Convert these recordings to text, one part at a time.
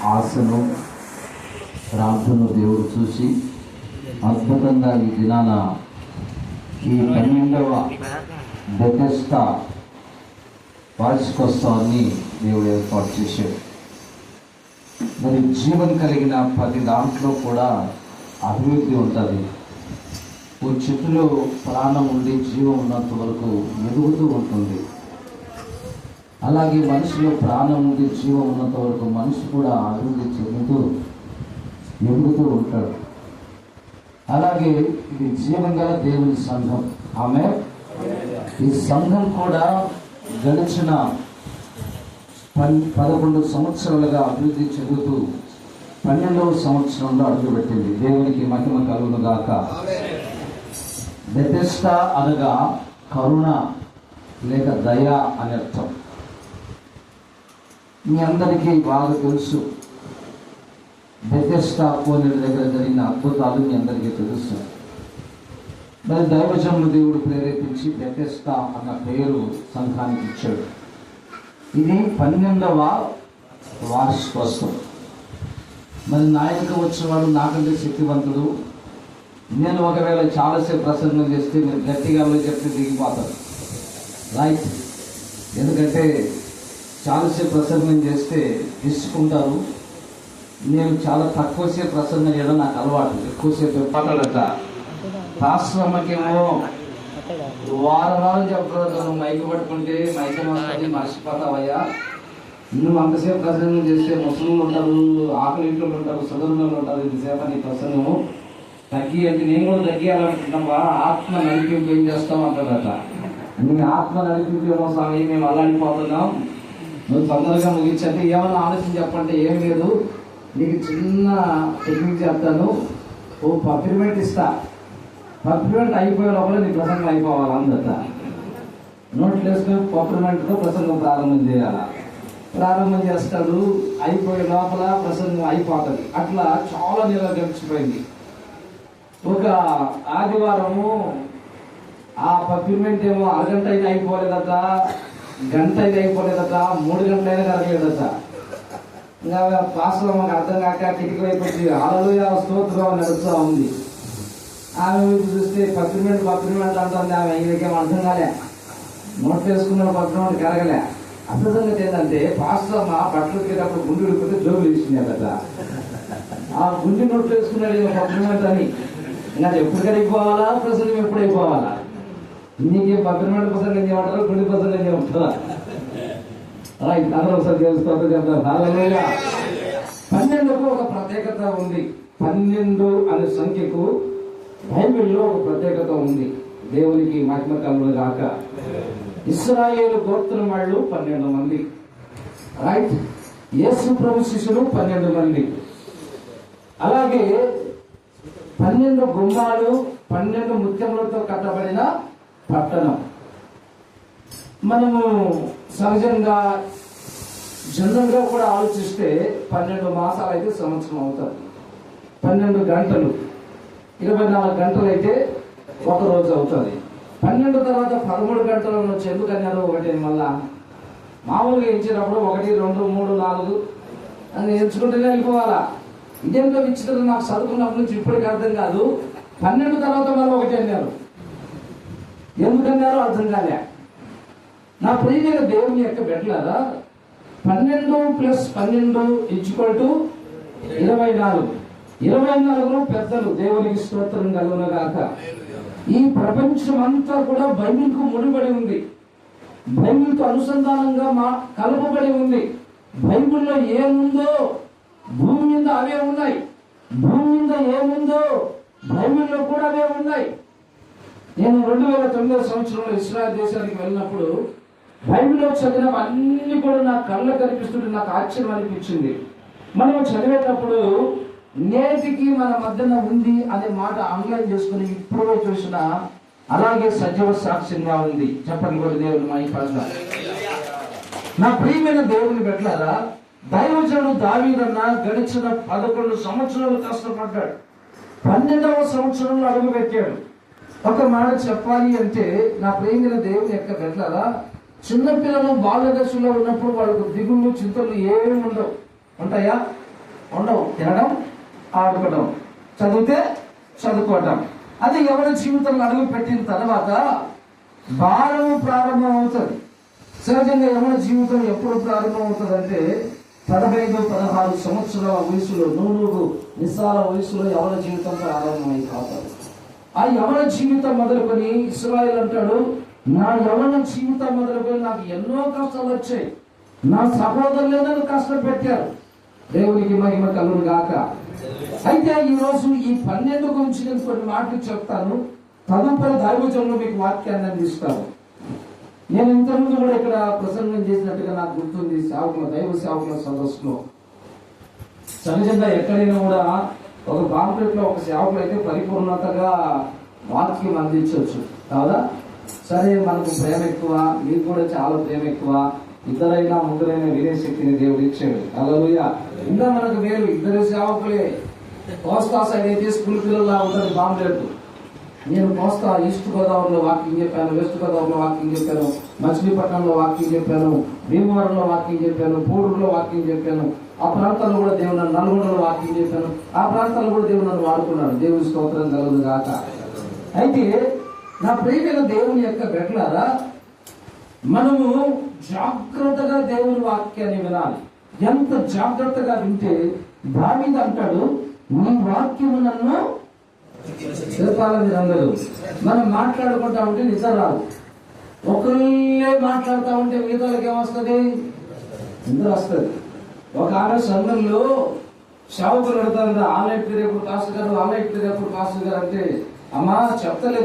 ఆశను ప్రార్థన దేవుడు చూసి అద్భుతంగా ఈ దినాన ఈ 12వ బెతెస్దా వార్షికోత్సవాన్ని దేవుడు ఏర్పాటు చేశాడు. మరి జీవం కలిగిన ప్రతి దాంట్లో కూడా అభివృద్ధి ఉంటుంది. ఓ చెట్టులో ప్రాణం ఉండి జీవం ఉన్నంత వరకు ఎదుగుతూ ఉంటుంది. అలాగే మనిషిలో ప్రాణం ఉండి జీవం ఉన్నంత వరకు మనిషి కూడా అభివృద్ధి చెందుతూ ఎదుగుతూ ఉంటాడు. అలాగే ఇది జీవం గల దేవుని సంఘం. ఆమె ఈ సంఘం కూడా గడిచిన 11 సంవత్సరాలుగా అభివృద్ధి చెందుతూ 12వ సంవత్సరంలో అడుగుపెట్టింది. దేవునికి మహిమ కలుగును గాక. బెతెస్దా అనగా కరుణ లేక దయ అని అర్థం. మీ అందరికీ బాగా తెలుసు. బెతెస్దా కోనేరు దగ్గర జరిగిన అద్భుతాలు మీ అందరికీ తెలుసు. మరి దైవజనులు దేవుడు ప్రేరేపించి బెతెస్దా అన్న పేరు సంఘానికి ఇచ్చాడు. ఇది 12వ వార్షికోత్సవం. మరి నాయకుడు వచ్చిన వాడు నాకంటే శక్తివంతుడు. నేను ఒకవేళ చాలాసేపు ప్రసంగం చేస్తే మీరు గట్టిగా చెప్తే దిగిపోతారు, రైట్? ఎందుకంటే చాలాసేపు ప్రసంగం చేస్తే తీసుకుంటారు. నేను చాలా తక్కువసేపు ప్రసంగం చేయడం నాకు అలవాటు. ఎక్కువసేపు మాట్లాడట. రాష్ట్రమ్మకేమో వారం చెప్పలేదు. నువ్వు మైకు పట్టుకుంటే మైకం వస్తుంది, మర్చిపోతావయ్యా. నువ్వు అంతసేపు ప్రసంగం చేస్తే ముస్లింలు ఉంటారు, ఆకలి ఇంట్లో ఉంటారు, సుగరులు ఉంటారు. ఇంతసేపు నీ ప్రసంగము తగ్గి అంటే నేను కూడా తగ్గియాలనుకుంటున్నావా? ఆత్మ నడిపింపు ఏం చేస్తావు అంటాడట. నీ ఆత్మ నడిపింపేమో స్వామి, మేము అల్లాడిపోతున్నాం, నువ్వు తొందరగా ముగించంటే ఏమన్నా ఆలోచన చెప్పంటే ఏం లేదు, నీకు చిన్న టెక్నిక్ చెప్తాను. ఓ పర్ఫ్యూమెంట్ ఇస్తా, పర్ఫ్యూమెంట్ అయిపోయే లోపల నీ ప్రసంగం అయిపోవాలి. అందట నోట్లు వేసుకుని పర్ఫ్యూమెంట్తో ప్రసంగం ప్రారంభం చేయాలి. ప్రారంభం చేస్తాడు, అయిపోయే లోపల ప్రసంగం అయిపోతుంది. అట్లా చాలా నెలలు గడిచిపోయింది. ఒక ఆదివారము ఆ పర్ఫ్యూమెంట్ ఏమో అరగంట అయితే అయిపోలేదట, గంట అయితే అయిపోలేదట, 3 గంటలైనా కరగలేదట. ఇంకా పాస్లో మాకు అర్థం కాక కిటికీ వైపు వచ్చి హల్లెలూయా స్తోత్రం నడుస్తూ ఉంది. ఆమె వైపు చూస్తే పర్ఫ్యూమెంట్ అంటుంది. ఆమె ఈయనకేమో అర్థం కాలే. నోట్ వేసుకున్న పర్ఫ్యూమెంట్ కరగలే. అర్థంగా ఏంటంటే పాస్టర్ మా బట్టలు ఉతికేటప్పుడు గుండు ఉడిపోతే జోబులు ఇచ్చినాడట. ఆ గుండి నోట్లు వేసుకున్నాడు పర్ఫ్యూమెంట్ అని. ఇంకా ఎప్పుడు కడిగిపోవాలా, ప్రసంగం ఎప్పుడు అయిపోవాలా? నీకే పర్ఫ్యూమెంట్ ప్రసంగం చేయమంటారు, గుండి ప్రసంగం చేయమంటారా? రైట్, అందరూ ఒకసారి తెలుసుకోవద్దు చెప్తారు. హల్లెలూయా. 12కు ఒక ప్రత్యేకత ఉంది. 12 అనే సంఖ్యకు బైబిల్లో ఒక ప్రత్యేకత ఉంది. దేవునికి మహిమ కలుగును గాక. ఇశ్రాయేలు గోత్రం వాళ్ళు 12 మంది, రైట్? యేసు ప్రభు శిష్యులు 12 మంది. అలాగే 12 గుమ్మాలు, 12 ముత్యములతో కట్టబడిన పట్టణం. మనము సహజంగా జనరల్గా కూడా ఆలోచిస్తే 12 మాసాలు అయితే సంవత్సరం అవుతుంది. 12 గంటలు 24 గంటలు అయితే ఒక రోజు అవుతుంది. 12 తర్వాత 13 గంటలు వచ్చి ఎందుకు అన్నారు? ఒకటి మళ్ళా మామూలుగా ఇచ్చినప్పుడు 1, 2, 3, 4 అని ఎంచుకుంటూనే వెళ్ళిపోవాలా. ఇదేంటో విచిత్రం, నాకు చదువుకున్నప్పటి నుంచి ఇప్పటికీ అర్థం కాదు. 12 తర్వాత మళ్ళీ 1 అన్నారు. ఎందుకన్నారో అర్థం కాలే. నా ప్రియమైన దేవుని యొక్క బిడ్డలారా, 12 + 12 = 24. 24 పెద్దలు. దేవునికి స్తోత్రం కలుగును గాక. ఈ ప్రపంచం అంతా కూడా బైబిల్కు ముడిపడి ఉంది. బైబిల్తో అనుసంధానంగా కలపబడి ఉంది. బైబిల్లో ఏముందో భూమి మీద అవే ఉన్నాయి. భూమి మీద ఏముందో బైబిల్లో కూడా అవే ఉన్నాయి. నేను 2009 సంవత్సరంలో ఇస్రాయల్ దేశానికి వెళ్ళినప్పుడు బైబిల్లో చదివిన అన్ని కూడా నా కళ్ళ కనిపిస్తుంటే నాకు ఆశ్చర్యం అనిపించింది. మనం చదివేటప్పుడు నేటికి మన మధ్యన ఉంది అనే మాట అంగీకారం చేసుకుని ఇప్పుడు చూసిన అలాగే సజీవ సాక్ష్యంగా ఉంది. చెప్పండి కూడా దేవుని మహిమ. నా ప్రియమైన దేవుని బిడ్డలారా, దైవజనుడు దావీదన్న గడిచిన 11 సంవత్సరాలు కష్టపడ్డాడు. 12వ సంవత్సరంలో అడుగుపెట్టాడు. ఒక మాట చెప్పాలి అంటే, నా ప్రియమైన దేవుని యొక్క బిడ్డలారా, చిన్నపిల్లలు బాల్య దశలో ఉన్నప్పుడు వాళ్ళకు దిగుళ్ళు చింతలు ఏమి ఉండవు. ఉంటాయా? ఉండవు. తినడం, ఆడుకోవడం, చదివితే చదువుకోవటం. అది ఎవరి జీవితంలో అడుగు పెట్టిన తర్వాత భారం ప్రారంభం అవుతుంది. సహజంగా ఎవరి జీవితం ఎప్పుడు ప్రారంభం అవుతుందంటే 15-16 సంవత్సరాల వయసులో, నూనూరు నిస్సాల వయసులో ఎవరి జీవితం ప్రారంభమై కాదు. ఆ యవన జీవితం మొదలుకొని ఇశ్రాయేలు అంటాడు, నా యవన జీవితం మొదలుకొని నాకు ఎన్నో కష్టాలు వచ్చాయి, నా సహోదరులే నన్ను కష్టం పెట్టారు. దేవునికి మహిమ కలుగును గాక. అయితే ఈరోజు ఈ 12 గురించి నేను కొన్ని మాటలు చెప్తాను. తదుపరి దైవజనులు మీకు వాక్యాన్ని అందిస్తాను. నేను ఇంతకుముందు కూడా ఇక్కడ ప్రసంగం చేసినట్టుగా నాకు గుర్తుంది. సేవకుల దైవ సేవకుల సదస్సులో సహజంగా ఎక్కడైనా కూడా ఒక కాంప్లెట్ లో ఒక సేవకులు అయితే పరిపూర్ణతగా వాక్యం అందించవచ్చు కాదా? సరే, మనకు ప్రేమ ఎక్కువ, మీకు కూడా చాలా ప్రేమ ఎక్కువ, ఇద్దరైనా ముగ్గురైనా వినే శక్తిని దేవుడు ఇచ్చాడు. హల్లెలూయా. ఇంకా మనకు వేరు, ఇద్దరు సేవకులే. కోస్తా సైడ్ అయితే స్కూల్ పిల్లల్లా ఉంటుంది కాంప్లెట్. నేను కోస్తా ఈస్ట్ గోదావరిలో వాకింగ్ చెప్పాను, వెస్ట్ గోదావరిలో వాకింగ్ చెప్పాను, మచిలీపట్నంలో వాకింగ్ చెప్పాను, భీమవరంలో వాకింగ్ చెప్పాను, పూడూరులో వాకింగ్ చెప్పాను, ఆ ప్రాంతాల్లో కూడా దేవుడు నన్ను, నల్గొండలో వాకింగ్ చెప్పాను, ఆ ప్రాంతాల్లో కూడా దేవుడు నన్ను వాడుకున్నాడు. దేవుని స్తోత్రం కలుగును గాక. అయితే నా ప్రియమైన దేవుని యొక్క బిడ్డలారా, మనము జాగ్రత్తగా దేవుని వాక్యాన్ని వినాలి. ఎంత జాగ్రత్తగా వింటే దావీదు అంటాడు, నీ వాక్యము నన్ను చెప్పాలి. అందరూ మనం మాట్లాడుకుంటా ఉంటే నిద్ర రాదు. ఒకళ్ళే మాట్లాడుతూ ఉంటే మిగతాలకి ఏమొస్తుంది? నిద్ర వస్తుంది. ఒక ఆమె సంఘంలో సేవకులు పెడతారు, ఆన్లైన్ పీరియప్పుడు పాస్టర్ గారు, ఆన్లైన్ పీరియప్పుడు పాస్టర్ గారు అంటే, అమ్మా చెప్తలే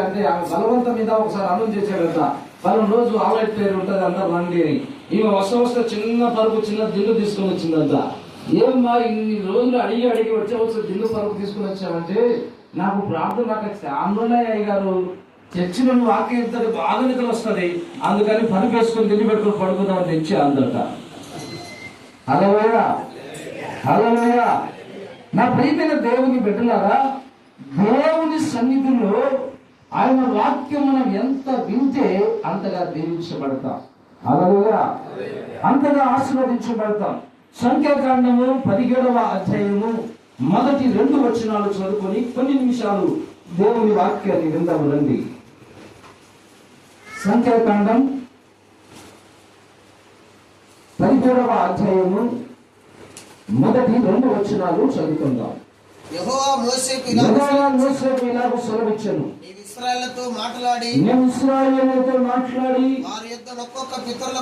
అంటే ఆమె బలవంతం మీద ఒకసారి అమలు చేశాడట. పలు రోజు ఆన్లైన్ పేరు ఉంటుంది అందరు రండి అని. ఈమె వస్తే చిన్న పరుపు, చిన్న దిల్లు తీసుకుని వచ్చిందంట. ఏమ్మా ఇన్ని రోజులు అడిగి వచ్చే దిల్లు పరుపు తీసుకుని వచ్చామంటే, నాకు ప్రార్థన నాకు ఆందోళన అయ్యారు, చర్చిలో వాక్యం ఇద్దరు బాగా నిద్ర వస్తుంది, అందుకని పరుపు వేసుకుని దిల్లు పెట్టుకుని పడుకుందామని తెచ్చి అందట. హల్లెలూయా, హల్లెలూయా. నా ప్రియమైన దేవుని బిడ్డలారా, దేవుని సన్నిధిలో ఆయన వాక్యం మనం ఎంత వింటే అంతగా దీవించబడతాం. హల్లెలూయా, అంతగా ఆశీర్వదించబడతాం. సంఖ్యాకాండము 17వ అధ్యాయము మొదటి 2 వచనాలు చదువుకొని కొన్ని నిమిషాలు దేవుని వాక్యాన్ని విందాము రండి. సంఖ్యాకాండం 17వ అధ్యాయము మొదటి 2 వచనాలు చదువుకుందాం. యెహోవా మోషేకు ఇలాగ సెలవిచ్చెను, నీవు ఇశ్రాయేలుతో మాట్లాడి వారి యొద్ద ఒక్కొక్క పితరుల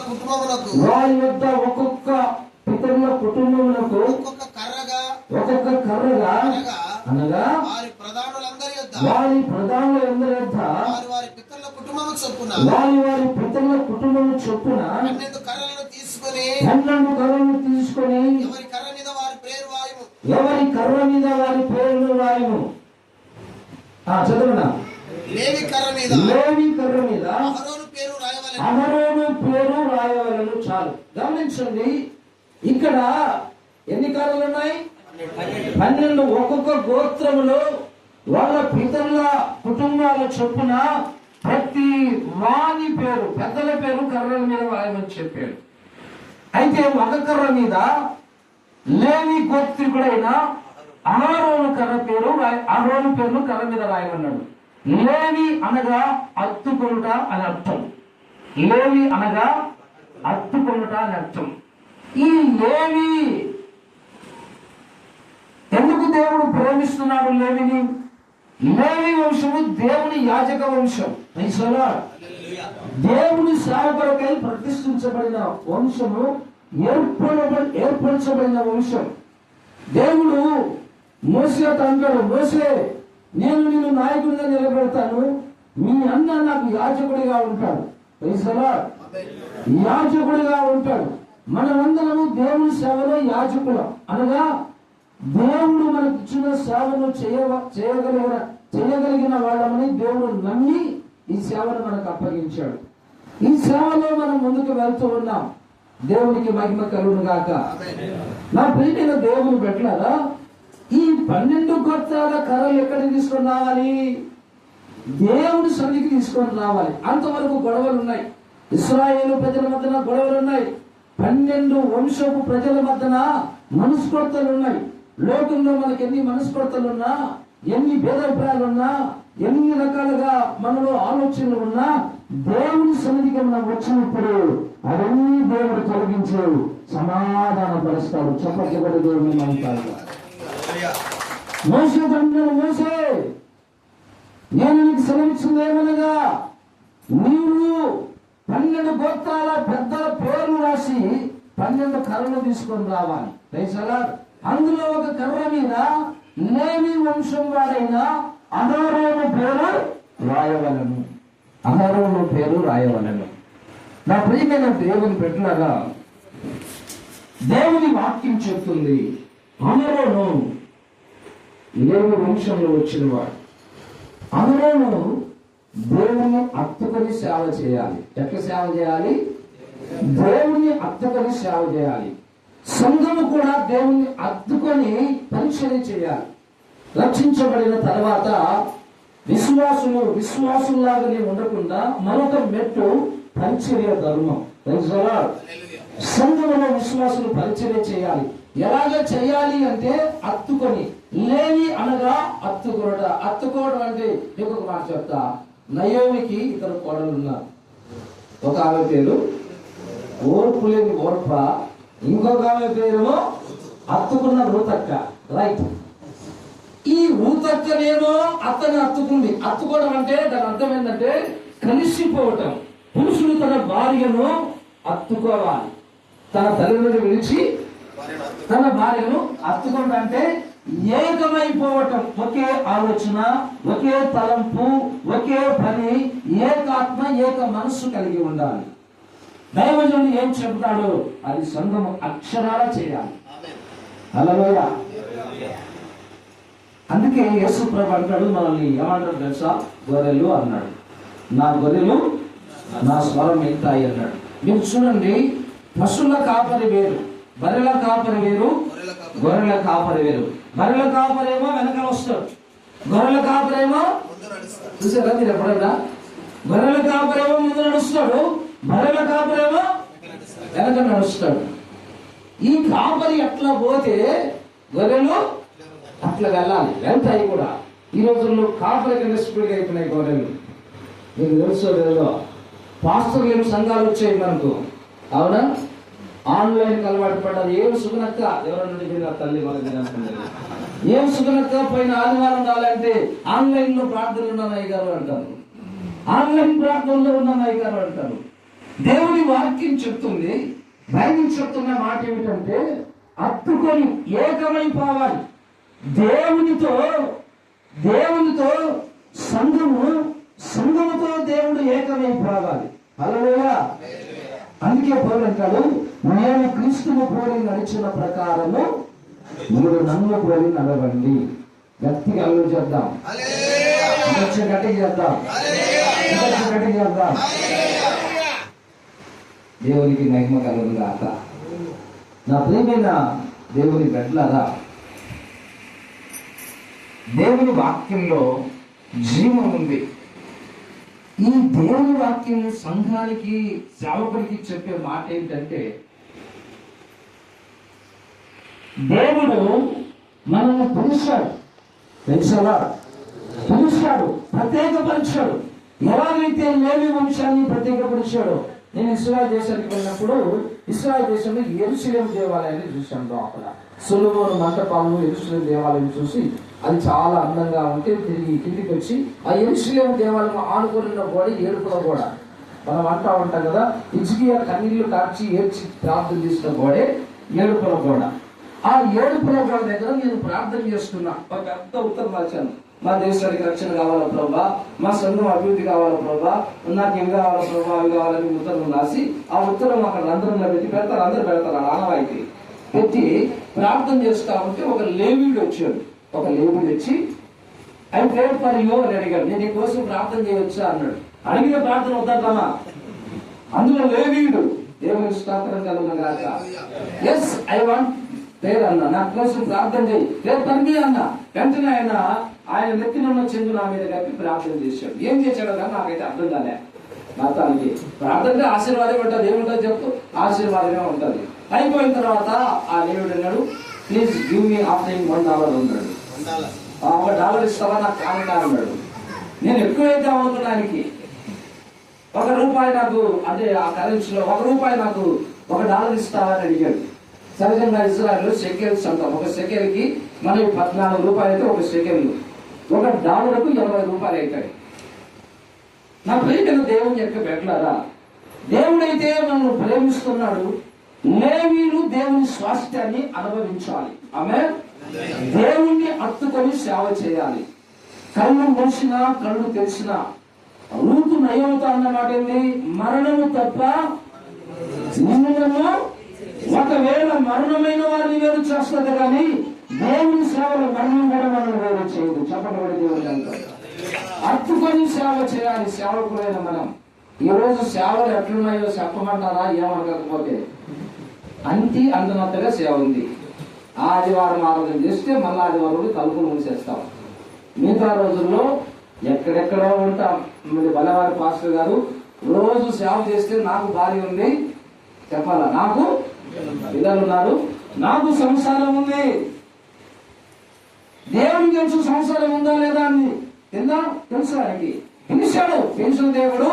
కుటుంబమునకు ఒక్కొక్క కర్రగా అనగా వారి ప్రధానులందరి యొద్ద వారి పితరుల కుటుంబము చొప్పున 12 కర్రలను తీసుకొని ఎవరి కర్ర మీద వారి పేరు వాయుము. చదవనా? లేవి కర్ర మీద అహరోను పేరు రాయవలెను. చాలు గమనించండి, ఇక్కడ ఎన్ని కర్రలు ఉన్నాయి? 12. ఒక్కొక్క గోత్రములో వాళ్ళ పితరుల కుటుంబాల చొప్పున ప్రతి వాని పేరు, పెద్దల పేరు కర్రల మీద రాయమని చెప్పాడు. అయితే ఒక కర్ర మీద లేవి గోత్రికుడైన అహరోను పేరును కర్ర మీద రాయమన్నాడు. లేవి అనగా అత్తుకొనుట అని అర్థం. లేవి అనగా అత్తుకొనుట అని అర్థం. ఈ లేవి ఎందుకు దేవుడు ప్రేమిస్తున్నాడు లేవిని? లేవి వంశము దేవుని యాజక వంశం. దేవుని సేవకులకై ప్రతిష్ఠించబడిన వంశము, ఏర్పరచబడిన వంశం. దేవుడు మోసేతో అంటాడు, మోసే నేను నిన్ను నాయకుడిగా నిలబెడతాను, మీ అన్న నాకు యాజకుడిగా ఉంటాడు. యాజకుడిగా ఉంటాడు. మనమందరము దేవుని సేవలో యాజకులం. అనగా దేవుడు మనకి ఇచ్చిన సేవను చేయగలిగిన వాళ్ళమని దేవుడు నమ్మి ఈ సేవను మనకు అప్పగించాడు. ఈ సేవలో మనం ముందుకు వెళ్తూ ఉన్నాం. దేవునికి మహిమ కలుగును గాక. నా ప్రియమైన దేవుని బిడ్డలారా, ఈ 12 గోత్రాల కర్రలు ఎక్కడికి తీసుకొని రావాలి? దేవుడి సన్నిధికి తీసుకొని రావాలి. అంతవరకు గొడవలు ఉన్నాయి. ఇశ్రాయేలు ప్రజల మధ్యన గొడవలు ఉన్నాయి. 12 వంశపు ప్రజల మధ్యన మనస్పర్ధలు ఉన్నాయి. లోకంలో మనకి ఎన్ని మనస్పర్ధలు ఉన్నా, ఎన్ని భేదాభిప్రాయాలున్నా, ఎన్ని రకాలుగా మనలో ఆలోచనలు ఉన్నా, దేవుని సన్నిధికి మనం వచ్చినప్పుడు అవన్నీ దేవుడు తొలగించు సమాధాన పరుస్తాడు. చెప్పబడి దేవుని అంటారు. మోసే తండ్రి మోసే, నేను నీకు సెలవిచ్చింది ఏమనగా, నీవు 12 గోత్రాల పెద్దల పేర్లు రాసి 12 కర్రలు తీసుకొని రావాలి. అందులో ఒక కర్ర మీద లేవి వంశం వాడైన అహరోను పేరు రాయవలను. అహరోను పేరు రాయవలను. నా ప్రియమైన దేవుని పెట్టినగా దేవుని వాక్యం చెప్తుంది, అహరోను లేవి వంశంలో వచ్చినవాడు. అహరోను దేవుని హత్తుకొని సేవ చేయాలి. ఎట్లా సేవ చేయాలి? దేవుని హత్తుకొని సేవ చేయాలి. సంఘము కూడా దేవుని హత్తుకొని పరిచర్య చేయాలి. రక్షించబడిన తర్వాత విశ్వాసులాగానే ఉండకుండా మరొక మెట్టు పరిచర్య ధర్మం. సంఘములో విశ్వాసులు పరిచర్య చేయాలి. ఎలాగ చేయాలి అంటే హత్తుకొని. లేవి అనగా హత్తుకోవడం అంటే ఇంకొక మాట చెప్తా. నయోమికి 2 కోడలు ఉన్నారు. ఒక ఆమె పేరు ఓర్పు లేని ఓర్ప, ఇంకొక ఆమె పేరేమో హత్తుకున్న రూతక్క. రైట్. ఈ రూతక్కనేమో అత్తని హత్తుకుంది. హత్తుకోవడం అంటే దాని అర్థం ఏంటంటే కలిసిపోవటం. పురుషుడు తన భార్యను హత్తుకోవాలి. తన తల్లిదండ్రులు విడిచి తన భార్యను హత్తుకోవడం అంటే ఏకమైపోవటం. ఒకే ఆలోచన, ఒకే తలంపు, ఒకే పని, ఏకాత్మ, ఏక మనస్సు కలిగి ఉండాలి. దైవజనుడు ఏం చెప్తాడో అది సంఘము అక్షరాల చేయాలి. హల్లెలూయా. అందుకే యేసు ప్రభు అంటాడు, మనల్ని ఏమంటాడు తెలుసా? గొర్రెలు అన్నాడు. నా గొర్రెలు నా స్వరం వింటాయి అన్నాడు. మీరు చూడండి, పశువుల కాపరి వేరు, బర్రెల కాపరి వేరు, గొర్రెల కాపరి వేరు. బర్రెల కాపరేమో వెనకాల వస్తాడు, గొర్రెల కాపరేమో చూసారా మీరు ఎప్పుడన్నా? గొర్రెల కాపరేమో ముందు నడుస్తాడు, బర్రెల కాపరేమో వెనక నడుస్తాడు. ఈ కాపరి అట్లా పోతే గొర్రెలు అట్లా వెళ్ళాలి, వెళ్తాయి కూడా. ఈ రోజుల్లో కాపరి కింద స్పీడ్గా అయిపోయినాయి గొర్రెలు. మీకు తెలుసో లేదో, పాస్టర్లు ఏమి సంఘాలు వచ్చాయి మనకు, అవునా? ఆన్లైన్ అలవాటు పడ్డది. ఏం సుగునక్క ఎవరన్నా తల్లి ఏం సుగునక్క పోయిన ఆదివారం రాలంటే ఆన్లైన్ లో ప్రార్థనలు ఉన్న నాయగారు అంటారు, ఆన్లైన్ ప్రార్థనలో ఉన్న నాయగారు అంటారు. దేవుని వాక్యం చెప్తుంది, బైబిల్ చెప్తున్న మాట ఏమిటంటే హత్తుకొని ఏకమైపోవాలి. దేవునితో సంఘముతో దేవుడు ఏకమైపోవాలి. హల్లెలూయా. అందుకే పౌలు అంటాడు, నేను క్రీస్తును పోలి నడిచిన ప్రకారము మీరు నన్ను పోలి నడవండి. గట్టిగా అల్లు చేద్దాం, గట్టిగా చేద్దాం. దేవునికి మహిమ కలుగును గాక. నా ప్రియమైన దేవుని బిడ్డలారా, దేవుని వాక్యంలో జీవం ఉంది. ఈ దేవుని వాక్యం సంఘానికి, సేవకుడికి చెప్పే మాట ఏంటంటే, దేవుడు మనల్ని పిలిచాడు, ప్రత్యేకపరిచాడు. ఎలాగైతే లేవి వంశాన్ని ప్రత్యేకపరిచాడో. నేను ఇశ్రాయేలు దేశానికి వెళ్ళినప్పుడు ఇశ్రాయేలు దేశంలో యెరూషలేము దేవాలయాన్ని చూశాను. లోపల సొలొమోను మంటపాలు, యెరూషలేము దేవాలయం చూసి అది చాలా అందంగా ఉంటే తిరిగి కిందికి వచ్చి ఆ యెరూషలేము దేవాలయం ఆనుకున్న గోడ ఏడుపుల గోడ. మనం అంటా ఉంటాం కదా, హిజ్కియా కన్నీళ్లు కార్చి ఏడ్చి ప్రార్థన చేసిన గోడే ఏడుపుల గోడ. ఆ ఏడుపుల గోడ దగ్గర నేను ప్రార్థన చేస్తున్నా. ఒక పెద్ద ఉత్తరం రాశాను, మా దేశానికి రక్షణ కావాలా ప్రభా, మా సంఘం అభివృద్ధి కావాలా ప్రభా, నాకు ఇవి కావాలా ప్రభా, అవి కావాలని ఉత్తరం రాసి ఆ ఉత్తరం అక్కడ రంధ్రంలో పెట్టి పెడతారు, అందరు పెడతారు. ఆనవాయితీ పెట్టి ప్రార్థన చేస్తా ఉంటే ఒక లేవీయుడు వచ్చాడు. ఒక లేవీయుడు వచ్చి ఐ ప్రేడ్ ఫర్ యు అని అడిగాడు. నేను నీ కోసం ప్రార్థన చేయవచ్చా అన్నాడు. అడిగిన ప్రార్థన వద్దామా? అందులో లేవీయుడు, దేవుని స్తోత్రం కలుగును గాక, ఎస్ ఐ వాంట్ ప్రేయర్ అన్నా, నా కోసం ప్రార్థన చేయి, రేపు తండ్రి అన్న. వెంటనే ఆయన నెత్తిన చెందు నా మీద కలిపి ప్రార్థన చేశాడు. ఏం చేశాడో కానీ నాకైతే అర్థం కాలే. మొత్తానికి ప్రార్థనగా ఆశీర్వాదం ఉంటుంది. ఏముంటుంది చెప్పు? ఆశీర్వాదమే ఉంటుంది. అయిపోయిన తర్వాత ఆ దేవుడు అన్నాడు, ప్లీజ్ గివ్ మీ ఆఫరింగ్ $1 అన్నాడు. $1 ఇస్తావా నాకు కానున్నాడు. నేను ఎక్కువైతే అనుకున్నానికి ₹1 నాకు, అంటే ఆ కరెన్సీలో ₹1 నాకు $1 ఇస్తావా అని అడిగాడు. సహజంగా ఇజ్రాయెల్ షెకెల్స్ అంటాం. ఒక షెకెల్కి మనకి $14 అయితే ఒక షెకెల్, $1కు $80 అవుతాయి. నా ప్రియమైన దేవుని యొక్క పెట్టలారా, దేవుడైతే మనల్ని ప్రేమిస్తున్నాడు. లేవీయులు దేవుని స్వాస్థ్యాన్ని అనుభవించాలి. ఆమె దేవుణ్ణి హత్తుకొని సేవ చేయాలి. కళ్ళు మూసినా కళ్ళు తెరిచినా రూతు నయవత అన్నమాట ఏంటి? మరణము తప్ప నిన్ను, ఒకవేళ మరణమైన వారిని వేరు చేస్తుంది కానీ దేవుని సేవలు మరణం కూడా మనం వేరు చేయదు. చెప్పబడి దేవుని అంటారు హత్తుకొని సేవ చేయాలి. సేవకులైన మనం ఈ రోజు సేవలు ఎట్లున్నాయో చెప్పమంటారా? ఏమనకపోతే అంతనత్తగా సేవ ఉంది. ఆదివారం ఆరాధన చేస్తే మళ్ళీ ఆదివారం తలుపులు మూసేస్తాం. మిగతా రోజుల్లో ఎక్కడెక్కడో ఉంటాం. బలవారి పాస్టర్ గారు రోజు సేవ చేస్తే నాకు భార్య ఉంది చెప్పాలా, నాకు పిల్లలు ఉన్నారు, నాకు సంసారం ఉంది. దేవుడికి తెలుసు సంసారం ఉందా లేదా అని. కిందా తెలుసు ఆయనకి, పిలిచాడు. పిలిచిన దేవుడు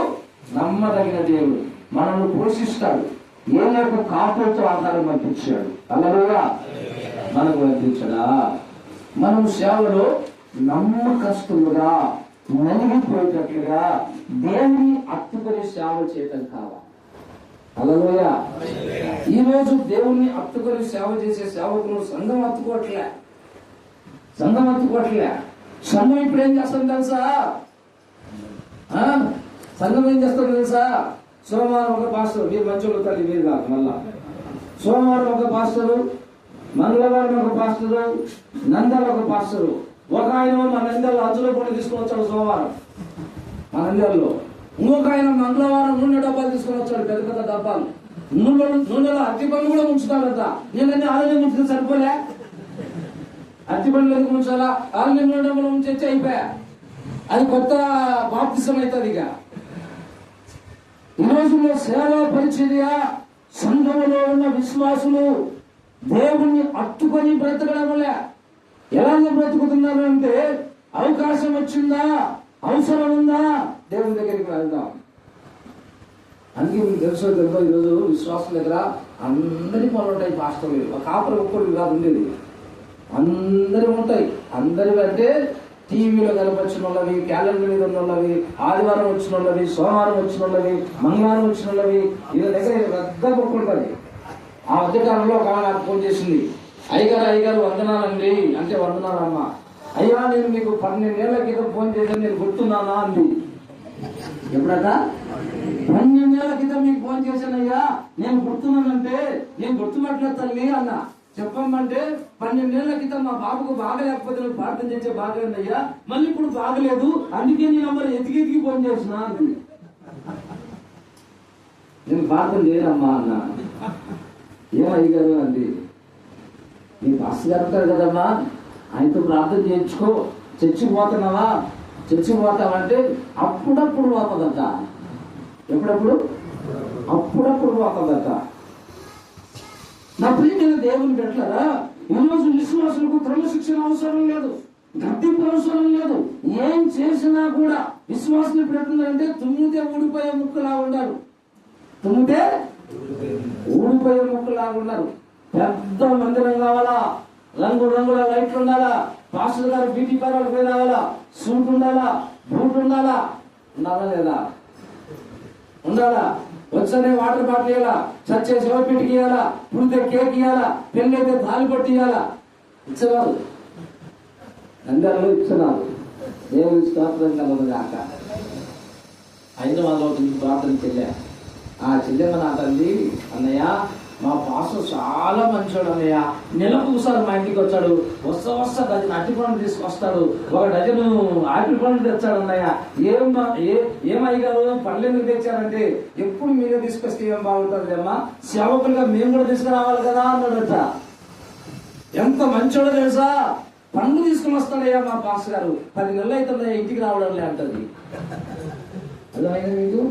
నమ్మదగిన దేవుడు, మనల్ని పోషిస్తాడు. ఏ యొక్క కాపులతో ఆహారం పంపించాడు. అలలుగా మనకు పంపించడా? మనం సేవలో నమ్మకస్తులుగా నలిగిపోయేటట్లుగా దేవుని హత్తుకొని సేవ చేయటం కావాలి. అలలుగా ఈ రోజు దేవుణ్ణి హత్తుకొని సేవ చేసే సేవకులు సంఘం హత్తుకోవట్లే. సంఘం ఇప్పుడు ఏం చేస్తాం తెలుసా? సంఘం ఏం చేస్తాం తెలుసా? సోమవారం ఒక పాస్టర్, మీరు మంచోళ్ళు తల్లి మీరు కాదు, మళ్ళా సోమవారం ఒక పాస్టరు, మంగళవారం ఒక పాస్టరు, నందలు ఒక పాస్టరు. ఒక ఆయన మన నందల్లో అంచులో కూడా తీసుకుని వచ్చాడు సోమవారం మన నందల్లో. ఇంకొక ఆయన మంగళవారం నూనె డబ్బాలు తీసుకుని వచ్చాడు, పెద్ద పెద్ద డబ్బాలు. నూనెలో అరటి పనులు కూడా ఉంచుతాడట. నేను ఆరోగ్యం ముంచుకు సరిపోలే, అరటి పనులు ఎందుకు ఉంచాలా? ఆరోగ్యం నూనె డబ్బాలు ఉంచి అయిపోయా. అది కొత్త బాప్తిసం అవుతుంది. ఇక ఈ రోజుల్లో సేవా పరిచర్య, సంఘములో ఉన్న విశ్వాసులు దేవుణ్ణి హత్తుకొని బ్రతకడం వల్ల ఎలాగ బ్రతుకుతున్నారు అంటే, అవకాశం వచ్చిందా, అవసరం ఉందా, దేవుని దగ్గరికి వెళ్దాం. అందుకే మీకు తెలుసో తెలుసో ఈరోజు విశ్వాసం దగ్గర అందరి పనులు ఉంటాయి. పాస్టర్లు ఒక కాపురం ఒక్కరికి కాదు ఉండేది, అందరి ఉంటాయి. అందరి అంటే టీవీలో కనపరిచిన వాళ్ళవి, క్యాలెండర్ మీద ఉన్న వాళ్ళవి, ఆదివారం వచ్చిన వాళ్ళవి, సోమవారం వచ్చిన వాళ్ళవి, మంగళవారం వచ్చిన వాళ్ళవి, వీళ్ళ దగ్గర పెద్ద బొక్కు ఉంటుంది. ఆ మధ్యకాలంలో ఒక ఆమె నాకు ఫోన్ చేసింది, అయ్యగారు వందనాలండి అంటే, వందనాలమ్మా. అయ్యా నేను మీకు 12 ఏళ్ల క్రితం ఫోన్ చేశాను, నేను గుర్తున్నానా అంది. ఎప్పుడట? 12 ఏళ్ల క్రితం మీకు ఫోన్ చేశానయ్యా, నేను గుర్తున్నానంటే, నేను గుర్తున్నట్లేదు తల్లి అన్నా. చెప్పమంటే 12 ఏళ్ల క్రితం మా బాబుకు బాగలేకపోతే నువ్వు ప్రార్థన చేసే బాగలేదయ్యా, మళ్ళీ ఇప్పుడు బాగలేదు, అందుకే నీ నంబర్ ఎతికి ఫోన్ చేసిన అంది. నేను ప్రార్థన చేయనమ్మా అన్నా. ఏమయ్యారు అంది. నీ పాస్టర్ గారు ఉంటారు కదమ్మా, ఆయనతో ప్రార్థన చేయించుకో. చర్చికి పోతున్నావా? చర్చికి పోతావంటే అప్పుడప్పుడు పోతుందట. ఎప్పుడప్పుడు? అప్పుడప్పుడు పోతుందట. నా ప్రియమైన దేవుని పెట్టారా, ఈరోజు విశ్వాసులకు క్రమశిక్షణ అవసరం లేదు, గద్దింపు అవసరం లేదు. ఏం చేసినా కూడా విశ్వాసులు పెడుతున్నారంటే తుమ్మితే ఊడిపోయే ముక్కలా ఉన్నారు. తుమ్మితే ఊడిపోయే ముక్కలాగా ఉన్నారు. పెద్ద మందిరం కావాలా, రంగుల లైట్లు ఉండాలా, పాస్టర్ గారు బ్యూటీ పార్లర్ పోయి రావాలా, సూట్ ఉండాలా, బూట్ ఉండాలా లేదా? ఉండాలా? వచ్చనే వాటర్ బాటిల్ ఇవ్వాలా, చచ్చే శివపీటికి ఇవ్వాలా, పుడితే కేక్ ఇవ్వాలా, పెళ్ళైతే తాలి పట్టి ఇవ్వాలా. ఇచ్చేవారు అందరూ ఇస్తున్నారు. దేవుని స్తోత్రం కలదు కాక. హైదరాబాద్లో ప్రార్థనకి వెళ్ళా. ఆ చెల్లెమ్మ నా తల్లి, అన్నయ్య మా పాస్టర్ చాలా మంచోడు అన్నయ్య, నెలకు ఒకసారి మా ఇంటికి వచ్చాడు, వస్తా డజన్ అరటి పండ్లు తీసుకొస్తాడు, ఒక డజను ఆపిల్ పండ్లు తెచ్చాడు అన్నయ్య. ఏమయ్యారు పళ్ళు ఎందుకు తెచ్చారంటే, ఎప్పుడు మీరే తీసుకొస్తే ఏం బాగుంటుంది అమ్మా, సేవకులుగా మేము కూడా తీసుకురావాలి కదా అన్నాడట. ఎంత మంచోడో తెలుసా? పండ్లు తీసుకుని వస్తాడయ్యా మా పాస్టర్ గారు, 10 నెలలు అవుతుందయ్యా ఇంటికి రావడంలే అంటది. అర్థమైంది మీకు?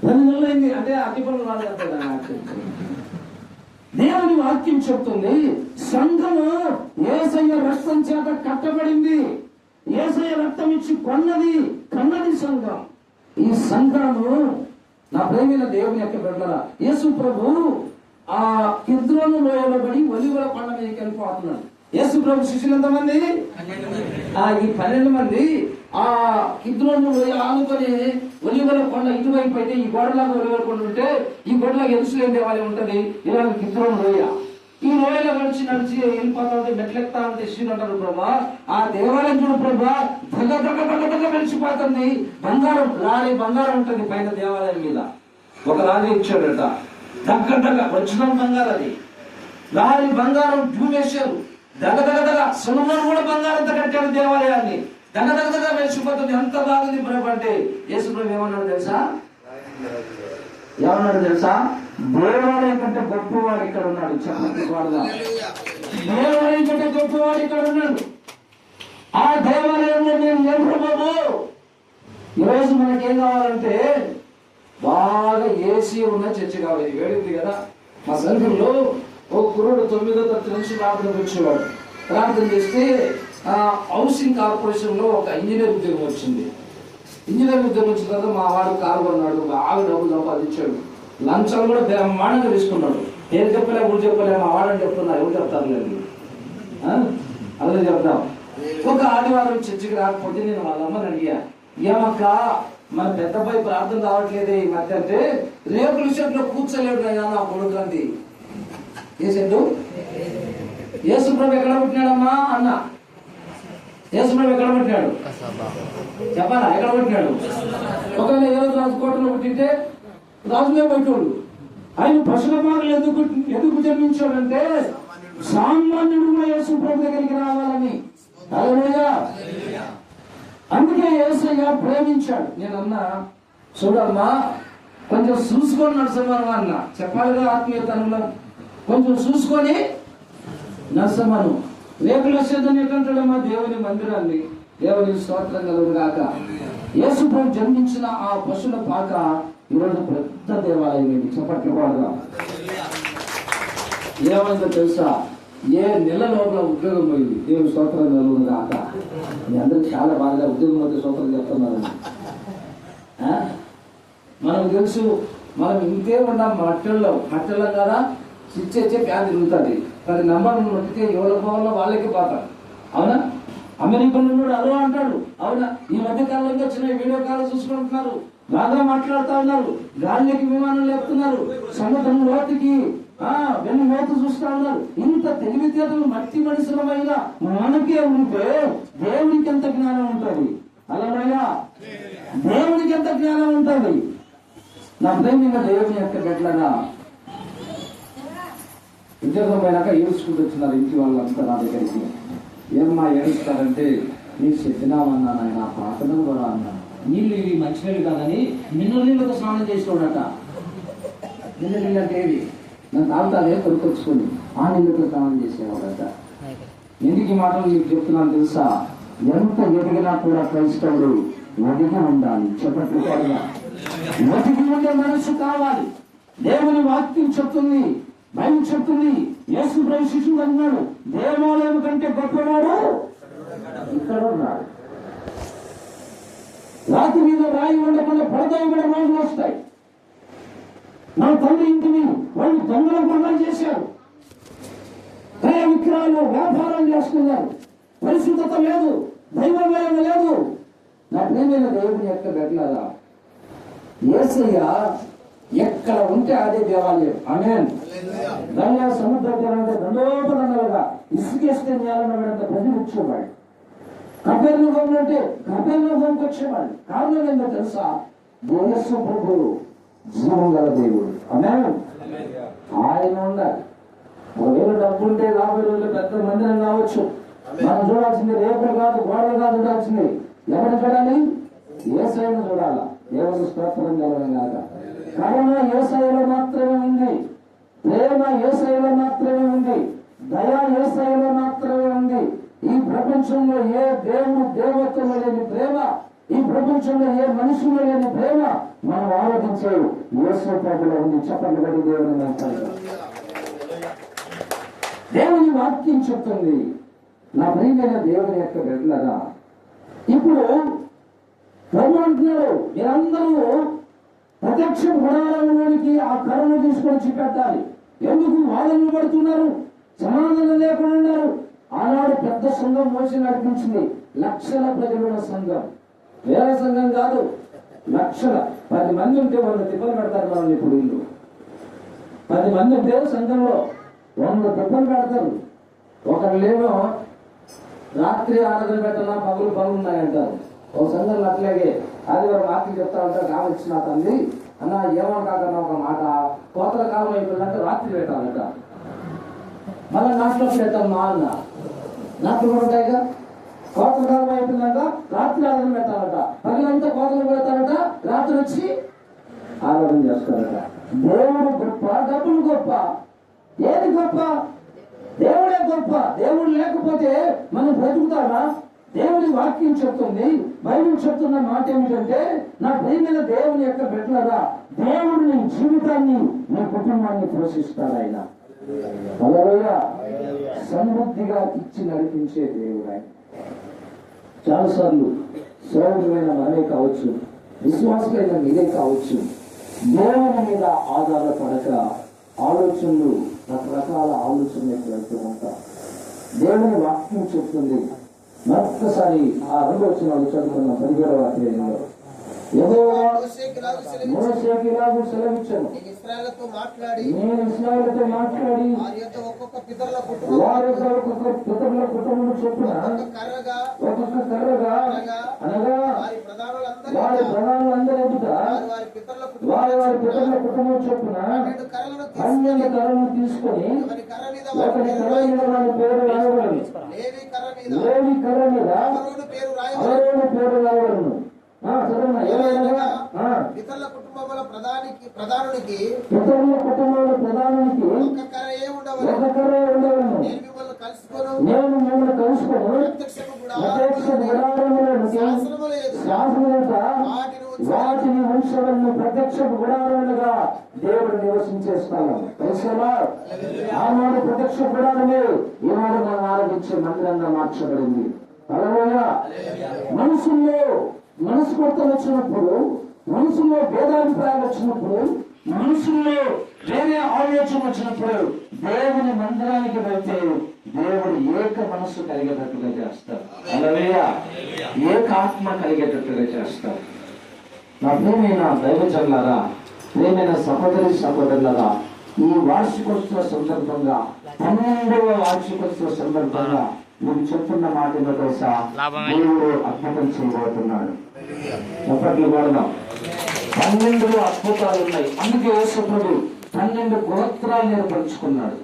10 నెలలు అయింది అంటే అరటి పండ్లు రాదు కదా. దేవుని వాక్యం చెప్తుంది, సంఘము యేసయ్య రక్తం చేత కట్టబడింది. యేసయ్య రక్తం ఇచ్చి కన్నది సంఘం. ఈ సంఘము నా ప్రేమైన దేవుని యొక్క బిడ్డలారా, యేసు ప్రభు ఆ కిద్రోను లోయలో పడి ఒలీవల కొండ మీదకి వెళ్ళిపోతున్నాడు. యేసు ప్రభు శిష్యులు ఎంతమంది? ఈ 12 మంది ఆ కిద్రోను లోయ ఆనుకొని ఒలీవల కొండ ఇటువైపు అయితే ఈ గోడలాగా ఒలీవల కొండ ఉంటే ఈ గోడలాగా యెరూషలేము దేవాలయం ఉంటది, ఇలా కిద్రోను లోయ. ఈ లోయలో నడిచి వెళ్ళిపోతా ఉంటే మెట్లెక్తా ఉంటే శిష్యులు అంటారు, ప్రభా ఆ దేవాలయం చూడు ప్రభా, దగ్గర వెలిసిపోతుంది, బంగారం లారీ బంగారం ఉంటుంది పైన దేవాలయం మీద. ఒక లారీ ఇచ్చాడట, దగ్గర వచ్చిన బంగారం, అది లారీ బంగారం చూపేశారు. దగ్గర సులభం కూడా బంగారంతో కట్టాడు దేవాలయాన్ని. దగ్గర వెలిసిపోతుంది. ఎంత బాగుంది ప్రభు అంటే యేసు ప్రభు ఏమన్నాడు తెలుసా? దేవాలయం కంటే గొప్పవాడు ఇక్కడ ఉన్నాడు. చెప్పండి, దేవాలయం కంటే గొప్పవాడు ఇక్కడ ఉన్నాడు. ఆ దేవాలయంలో నేను లేను బాబు. ఈరోజు మనకేం కావాలంటే బాగా ఏసీ ఉన్న చర్చి కావాలి. వేడింది కదా. మా సంఘంలో ఓ కుర్రుడు 9వ తరగతి నుంచి ప్రార్థన వచ్చేవాడు. ప్రార్థన చేస్తే హౌసింగ్ కార్పొరేషన్ లో ఒక ఇంజనీర్ ఉద్యోగం వచ్చింది. ఇంజనీర్ ఉద్యోగం వచ్చిన తర్వాత మా వాడు కారు కొన్నాడు, బాగా డబ్బులు సంపాదించాడు, లంచాలు కూడా బ్రహ్మాండంగా తీసుకున్నాడు. నేను చెప్పలే, ఊరు చెప్పలే, మా వాడని చెప్తున్నా, ఎవరు చెప్తారు లేదు, అదే చెప్తాం. ఒక ఆదివారం చర్చికి రాకపోతే నేను వాళ్ళ అమ్మని అడిగా, ఏమక్క మన పెద్ద అబ్బాయి ప్రార్థన రావట్లేదే ఈ మధ్య అంటే, రేపుల షెడ్లో కూర్చోలేడు నా కొడుకు అంది. ఏ షెడ్డు? యేసు ప్రభు ఎక్కడ పుట్టినాడమ్మా అన్న. యేసు ప్రభు ఎక్కడ పుట్టినాడు చెప్పాలా? ఎక్కడ పుట్టినాడు? ఒకవేళ ఏ రోజు రాజకోటలో పుట్టింటే రాజులే పెట్టోడు. ఆయన పశుల భాగాలు ఎందుకు జన్మించాడంటే సామాన్యుడుగా యేసు ప్రభు దగ్గరికి రావాలని. హల్లెలూయా. అందుకే యేసయ్య ప్రేమించాడు. నేనన్నా, చూడమ్మా కొంచెం చూసుకొని నడుసమను అన్న. చెప్పాలిగా ఆత్మీయతనంలో కొంచెం చూసుకొని నడుసమను. రేపుల సేదని ఎట్లంటాడమ్మా దేవుని మందిరాన్ని. దేవుని స్తోత్రం కలుగును గాక. యేసు ప్రభు జన్మించిన ఆ పశుల పాక ఈరోజు పెద్ద దేవాలయం ఇది. చెప్పట్లు కూడా ఏమైందో తెలుసా? ఏ నెల లోపల ఉద్యోగం పోయింది. దేవుని స్తోత్రం కలుగును గాక. మీ అందరికి చాలా బాగా ఉద్యోగం అయితే స్తోత్రం చెప్తున్నారు. మనకు తెలుసు, మనం ఇంతే ఉన్నాం మట్టల్లో కదా. ఇచ్చే ప్యాన్ తిరుగుతుంది, కానీ నంబర్ నొక్కితే ఎవరి పోవాలో వాళ్ళకి పోతారు. అవునా? అమెరికన్ ఉన్నాడు అదో అంటాడు. అవునా? ఈ మధ్య కాలంలో వచ్చిన వీడియో కాల్ చూసుకుంటున్నారు, బాగా మాట్లాడుతూ ఉన్నారు, గాలికి విమానం లేపుతున్నారు, సముద్రం లోతుకి వెన్ను లోతు చూస్తూ ఉన్నారు. ఇంత తెలివితేటలు మట్టి మనుషులమైన మనకే ఉంటే దేవునికి ఎంత జ్ఞానం ఉంటుంది? అలాగైనా దేవునికి ఎంత జ్ఞానం ఉంటుంది? నా ప్రేమిక దేవుని యొక్క బిడ్డలారా, ఉద్యోగం పోయినాక ఏడ్చుకుంటూ వచ్చినారు ఇంటి వాళ్ళంతా నా దగ్గరికి. ఏమన్నా ఏడుస్తారంటే, నీ చెప్పినామన్నా నాయన, ప్రార్థన కూడా అన్నాను. నీళ్ళు ఇవి మంచినీళ్ళు కాదని మిన్నర్ నీళ్ళతో స్నానం చేసినాడట. మిన్నర్ నీళ్ళు అంటే ఏవి? నన్ను తాగుతానే కొనుకొచ్చుకొని ఆ నీళ్ళతో స్నానం చేసేవాడట. ఎందుకు ఈ మాటలు మీకు చెప్తున్నాను తెలుసా? ఎంత ఎదిగినా కూడా క్రైస్తవుడు ఒదిగి ఉండాలి. చెప్పట్లు కూడా ఒదిగి ఉండే మనసు కావాలి. దేవుని వాక్యం చెప్తుంది, బైబిల్ చెప్తుంది. యేసు ప్రభు శిష్యుడు అన్నాడు, దేవాలయం కంటే గొప్పవాడు ఇక్కడ ఉన్నాడు. రాత్రి మీద రాయి ఉండకుండా పడదోయబడే రోజులు వస్తాయి. నా తండ్రి ఇంటిని వాళ్ళు దొంగల పనులు చేశారు, క్రయ విక్రయాలు వ్యాపారం చేస్తున్నారు, పరిశుద్ధత లేదు, దైవమయం లేదు. నా ప్రియమైన దేవుని యొక్క బిడ్డలారా, యేసయ్య ఎక్కడ ఉంటే అదే దేవాలయం. ఆమేన్. గంగా సముద్ర తీరంటే దండోపదండలుగా ఇసుకేస్తే నేలను పెడంత ప్రజలు వచ్చేవాడు. కపెర్నహూము అంటే కపెర్నహూముకు వచ్చేవాడు. కారణం ఏంటో తెలుసా? యేసు ప్రభు జీవం గల దేవుడు. ఆమేన్. ఆయన ఉండాలి. ఒకవేళ డబ్బుంటే 50 రోజులు పెద్ద మందిరం కావచ్చు. మనం చూడాల్సింది రేపులు కాదు, గోడలు కాదు చూడాల్సింది. ఎవరు చూడాలి? యేసయ్యను చూడాలా. దేవుని స్తోత్రం కలగడం కాక. కరుణ యేసయ్యలో మాత్రమే ఉంది, ప్రేమ యేసయ్యలో మాత్రమే ఉంది, దయ యేసయ్యలో మాత్రమే ఉంది. ఈ ప్రపంచంలో ఏ దేవుడు దేవతలు లేని ప్రేమ, ఈ ప్రపంచంలో ఏ మనుషులు లేని ప్రేమ మనం ఆలోచించే యేసు ప్రభులో ఉంది. చెప్పండి కదా దేవుని. దేవుని వాక్యం చెప్తుంది. నా ప్రియమైన దేవుని యొక్క బిడ్డలారా, ఇప్పుడు ప్రభు అంటున్నారు, మీరందరూ ప్రత్యక్ష గుడారంలోనికి ఆ కర్రను తీసుకొని పెట్టాలి. ఎందుకు వాదనలు పడుతున్నారు, సమాధానం లేకుండా ఉన్నారు. ఆనాడు పెద్ద సంఘం మోసి నడిపించింది, లక్షల ప్రజల సంఘం, వేల సంఘం కాదు, లక్షల. 10 మంది ఉంటే 100 తిప్పలు పెడతారు మనం. ఇప్పుడు ఇల్లు 10 మంది ఉంటే సంఘంలో 100 తిప్పలు పెడతారు. ఒకళ్ళేమో రాత్రి ఆరాధన పెట్టాలా, పగులు ఉన్నాయంటారు. ఒక సంఘంలో అట్లాగే ఆదివారం రాత్రి చెప్తా ఉంటారు, కావచ్చిన తల్లి అన్న ఏమన్నా ఒక మాట, కోతల కాలం అయిపోయిందంటే రాత్రి పెట్టాలట, మళ్ళీ నాట్లో పెట్టాలి మా అన్న, నాట్లు కూడా ఉంటాయిగా. కోతల కాలం అయిపోయిందంట రాత్రి ఆరాధన పెట్టాలట, పగలంతా కోతలు పెడతారట, రాత్రి వచ్చి ఆరాధన చేస్తారట. దేవుడు గొప్ప, డబ్బులు గొప్ప, ఏది గొప్ప? దేవుడే గొప్ప. దేవుడు లేకపోతే మనం బ్రతుకుతామా? దేవుని వాక్యం చెప్తుంది, బైబిల్ చెప్తున్న మాట ఏమిటంటే, నా ప్రియమైన దేవుని యొక్క బిడ్డలారా, దేవుడు నీ జీవితాన్ని, నీ కుటుంబాన్ని పోషిస్తాడు. ఆయన హల్లెలూయా, సమృద్ధిగా ఇచ్చి నడిపించే దేవుడు ఆయన. చాలాసార్లు సేవకులైన మనమే కావచ్చు, విశ్వాసులైన మీరే కావచ్చు, దేవుని మీద ఆధారపడక ఆలోచనలు, రకరకాల ఆలోచనలకు వెళ్తూ ఉంటారు. దేవుని వాక్యం చెప్తుంది. మరొక్కసారి ఆ 2వ వచనాలు చదువుకున్న 17వ అధ్యాయంలో, యెహోవా మోషేకి ఇలాగు సెలవిచ్చెను, నేను ఇశ్రాయేలుతో మాట్లాడి వారి యొక్క ఒక్కొక్క పితరుల కుటుంబం చొప్పున ఒక్కొక్క కర్రగా అనగా వారి ప్రధానులందరి ఎదుట వారి పితరుల కుటుంబం చొప్పున 12 కర్రలను తీసుకొని ఒకటి కర్ర మీద వారి పేరు రాయబడను, లేవి కర్ర మీద అహరోను పేరు రాయబడను. పితరుల కుటుంబంలో ప్రధానునికి ఒక కర్రయే ఉండవలెను. నేను మిమ్మల్ని కలుసుకొని వాటిని వంశలను ప్రత్యక్ష గుడారములుగా దేవుడు నివసించే స్థలం. ఆనాడు ప్రత్యక్ష గుడారమే ఈనాడు మనం ఆరాధించే మందిరంగా మార్చబడింది. హల్లెలూయా. మనసు కొత్తలు వచ్చినప్పుడు, మనసులో భేదాభిప్రాయాలు వచ్చినప్పుడు, మనసులో వేరే ఆలోచన వచ్చినప్పుడు దేవుని మందిరానికి వెళ్తే దేవుడు ఏక మనస్సు కలిగేటట్టుగా చేస్తారు. హల్లెలూయా. ఏక ఆత్మ కలిగేటట్టుగా చేస్తారు. నా ప్రియమైన దైవజనులారా, ప్రియమైన సహోదరులారా, ఈ వార్షికోత్సవ సందర్భంగా 12వ వార్షికోత్సవ సందర్భంగా మీకు చెప్తున్న మాట ఏదో తెలుసా? దేవుడు అద్భుతం చేయబోతున్నాడు. చెప్పట్లు కొడదాం. 12 అద్భుతాలు ఉన్నాయి. అందుకే యేసు ప్రభు 12 గోత్రాలను ఏర్పరచుకున్నాడు.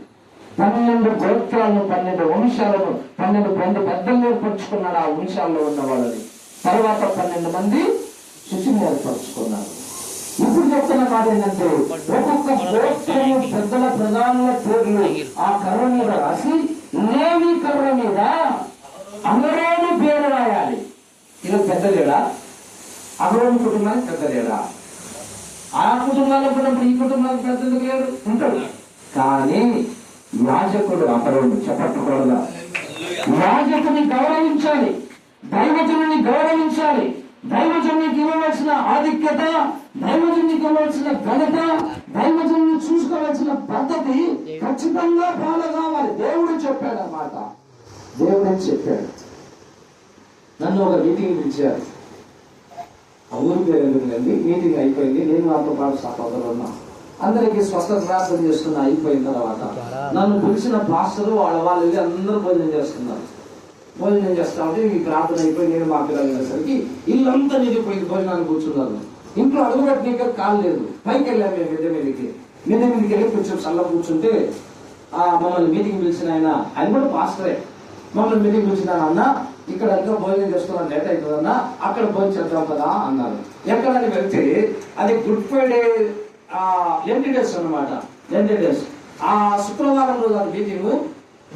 12 గోత్రాలను, 12 వంశాలను, 12 పెద్దలను ఏర్పరచుకున్నాడు. ఆ వంశాల్లో ఉన్న వాళ్ళని తర్వాత 12 మంది శిష్యుని ఏర్పరచుకున్నారు. ఇప్పుడు చెప్తున్న మాట ఏంటంటే, ఒక్కొక్క గోత్రము పెద్దల ప్రధానుల పేర్లు ఆ కర్ర మీద రాసి, లేవి కర్ర మీద అహరోను పేరు రాయాలి. ఇది పెద్ద లేడా? అహరోను కుటుంబానికి పెద్ద లేడా? ఆ కుటుంబాలకు ఉన్నప్పుడు ఈ కుటుంబానికి పెద్దలు లేడు, ఉంటాడు. కానీ యాజకుడు అహరోను, చెప్పట్టుకోవడం, యాజకుని గౌరవించాలి, దైవజనుని గౌరవించాలి, దైవజనునికి ఇవ్వవలసిన ఆధిక్యత, దైవజనునికి ఇవ్వవలసిన ఘనత, దైవజనుని చూసుకోవాల్సిన పద్ధతి ఖచ్చితంగా ఫాలో కావాలి. దేవుడు చెప్పాడు అన్నమాట. దేవుడే చెప్పాడు. నన్ను ఒక మీటింగ్ పిలిచారు. ఆ ఊరి పేరు ఎందుకండి, మీటింగ్ అయిపోయింది. నేను నాతో పాటు సహోదరులు ఉన్నా. అందరికీ స్వస్థత ప్రార్థన చేస్తున్నా. అయిపోయిన తర్వాత నన్ను పిలిచిన పాస్టర్ వాళ్ళు వెళ్ళి అందరూ భోజనం చేస్తున్నారు. భోజనం చేస్తా ఉంటే ఈ ప్రార్థన అయిపోయి నేను మా పిల్లలు వెళ్ళేసరికి ఇల్లంతా నిండిపోయింది. భోజనాన్ని కూర్చున్నారు. ఇంట్లో అడుగుపెట్టడానికి కాలు లేదు. పైకి వెళ్ళాము మేము మిద్దె మీదకి వెళ్ళి కొంచెం చల్ల కూర్చుంటే మమ్మల్ని మీటింగ్ పిలిచిన ఆయన కూడా పాస్టరే. మమ్మల్ని మీటింగ్ పిలిచిన అన్న, ఇక్కడ ఎంతో భోజనం చేస్తున్నాను, లేట్ అవుతుందన్నా, అక్కడ భోజనం చేద్దాం కదా అన్నారు. ఎక్కడని వెళ్తే అది గుడ్ ఫ్రైడే లెంటి డేస్ అన్నమాట. లెంటి డేస్ ఆ శుక్రవారం రోజు అది మీటింగ్,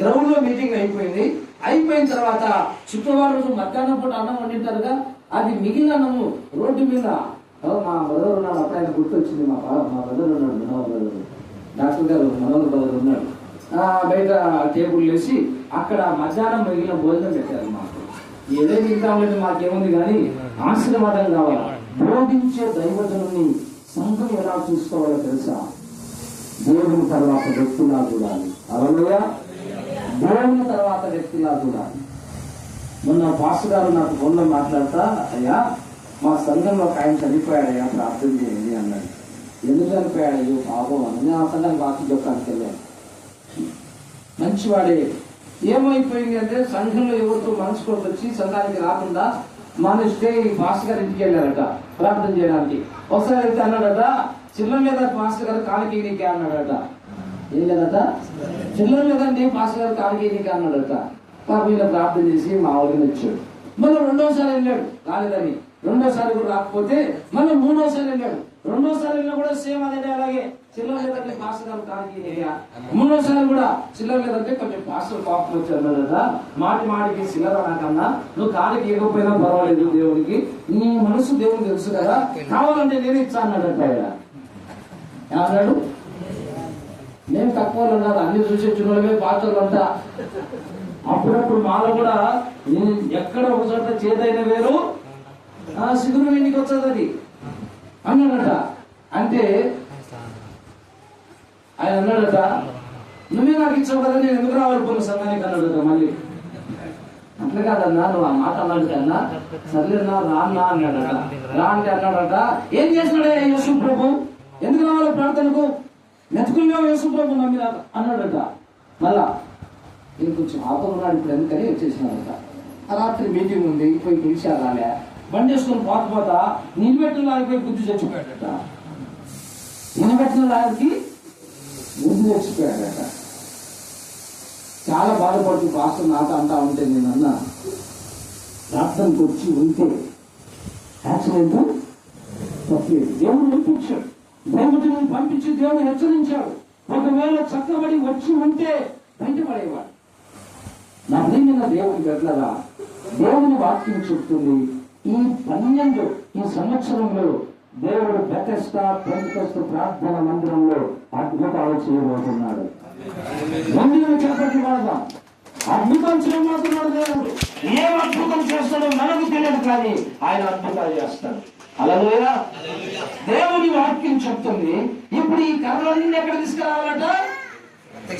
గ్రౌండ్ లో మీటింగ్ అయిపోయింది. అయిపోయిన తర్వాత శుక్రవారం రోజు మధ్యాహ్నం పూట అన్నం వండింటారుగా, అది మిగిలిన అన్నము రోడ్డు మీద మా బ్రదర్ ఉన్నాడు. అప్పుడు ఆయన గుర్తొచ్చింది, మా బ్రదర్ ఉన్నాడు, మనోహర్ బ్రదర్, డాక్టర్ గారు మనోహర్ బ్రదర్ ఉన్నాడు. బయట టేబుల్ వేసి అక్కడ మధ్యాహ్నం మిగిలిన భోజనం పెట్టారు మాకు. ఏదైతే ఇంకా లేదు మాకేముంది కానీ ఆశీర్వాదం కావాలి. బోధించే దైవజనుని సంఘం ఎలా చూసుకోవాలో తెలుసా? దేవుని తర్వాత వ్యక్తిలా చూడాలి. హల్లెలూయా. దేవుని తర్వాత వ్యక్తిలా చూడాలి. మొన్న పాస్టర్ గారు నాకు ఫోన్లో మాట్లాడతా, అయ్యా మా సంఘంలో ఒక ఆయన చనిపోయాడయ్యా, ప్రార్థన చేయండి అన్నాడు. ఎందుకు చనిపోయాడయ్యో పాపం అని నేను ఆ సంఘానికి వాకి చెప్పడానికి వెళ్ళాను. మంచివాడే. ఏమైపోయింది అంటే సంఘంలో ఎవరితో మనసుకోవద్దు వచ్చి సంఘానికి రాకుండా మానేస్తే ఈ పాస్టర్ గారు ఇంటికి వెళ్ళారట ప్రార్థన చేయడానికి. ఒకసారి అయితే అన్నాడట, చిల్లర మీద పాస్టర్ గారు కాలికి నీకే అన్నాడట. ఏం లేదట, చిల్లర లేదండి పాస్టర్ గారు కాలికి నీకే అన్నాడట. పాపం ఇలా ప్రార్థన చేసి మా ఊరికి వచ్చాడు. మళ్ళీ రెండోసారి వెళ్ళాడు, రాలేదని. రెండోసారి కూడా రాకపోతే మళ్ళీ మూడోసారి వెళ్ళాడు. రెండోసారి వెళ్ళినా కూడా సేమ్ అదే అలాగే, చిల్లర లేదంటే పాస్టర్ గారు కాలికి నీకే. మూడోసారి కూడా చిల్లర లేదంటే కొంచెం పాస్టర్ కోపం వచ్చాడట. మాటికి చిల్లర నాకన్నా నువ్వు కాలికి ఇవ్వకపోయినా పర్వాలేదు, దేవుడికి నీ మనసు దేవుడికి తెలుసు కదా, కావాలంటే నేను ఇచ్చా అన్నాడట. ఏమన్నాడు? నేను తక్కువ అన్నారు, అన్ని చూసి వచ్చిన పాత్రలు అంట. అప్పుడప్పుడు మాలో కూడా ఎక్కడ ఒక చోట చేదైన వేరు సిగురు ఇంటికి వచ్చేది అది అన్నాడట. అంటే ఆయన అన్నాడట, నువ్వే నాకు ఇచ్చావు కదా, నేను ఎందుకు రావాలి పోయిన సమయానికి అన్నాడట. మళ్ళీ అట్లా కాదన్నా, నువ్వు ఆ మాట అన్నాడు కన్నా, సర్లేనా రాన్నా అన్నాడట. రా అంటే అన్నాడట, ఏం చేసినాడే యేసు ప్రభు, ఎందుకు రావాలి ప్రార్థనకు, మెతుకుల్లో యేసు ప్రభు నమ్మిన అన్నాడట. మళ్ళా నేను కొంచెం ఆపన్నాడు ఇప్పుడు ఎందుకని వచ్చేసినాడట. ఆ రాత్రి మీటింగ్ ఉంది, పోయి పిలిచారు. రాలే, బండి వేసుకొని పోతా నిలబెట్టిన లాగిపోయి బుద్ధి చచ్చిపోయాడట. నిలబెట్టిన లాగికి బుద్ధి చచ్చిపోయాడట. చాలా బాధపడుతూ పాస్టర్ నాట అంటా ఉంటే నేను అన్నా, ప్రార్థనకు వచ్చి ఉంటే యాక్సిడెంట్ తప్పలేదు. దేవుడు పంపించాడు, దేవుడిని పంపించి దేవుడు హెచ్చరించాడు. ఒకవేళ చక్కబడి వచ్చి ఉంటే బయటపడేవాడు. నా ప్రియమైన దేవుని బిడ్డలారా, దేవుని వాక్యం చెప్తుంది, ఈ 12 ఈ సంవత్సరంలో దేవుడు బెతెస్దా పెంతెకొస్తు ప్రార్థన మందిరంలో అద్భుతాలు చేయబోతున్నాడు. మందిరం చేపట్టి వాడదాం. అద్భుతం చేయబోతున్నాడు దేవుడు. ఏం అద్భుతం చేస్తాడో మనకు తెలియదు, కానీ ఆయన అద్భుతాలు చేస్తాడు. హల్లెలూయా. దేవుని వాక్యం చెప్తుంది. ఇప్పుడు ఈ కర్రలన్నీ ఎక్కడ తీసుకురావాలట?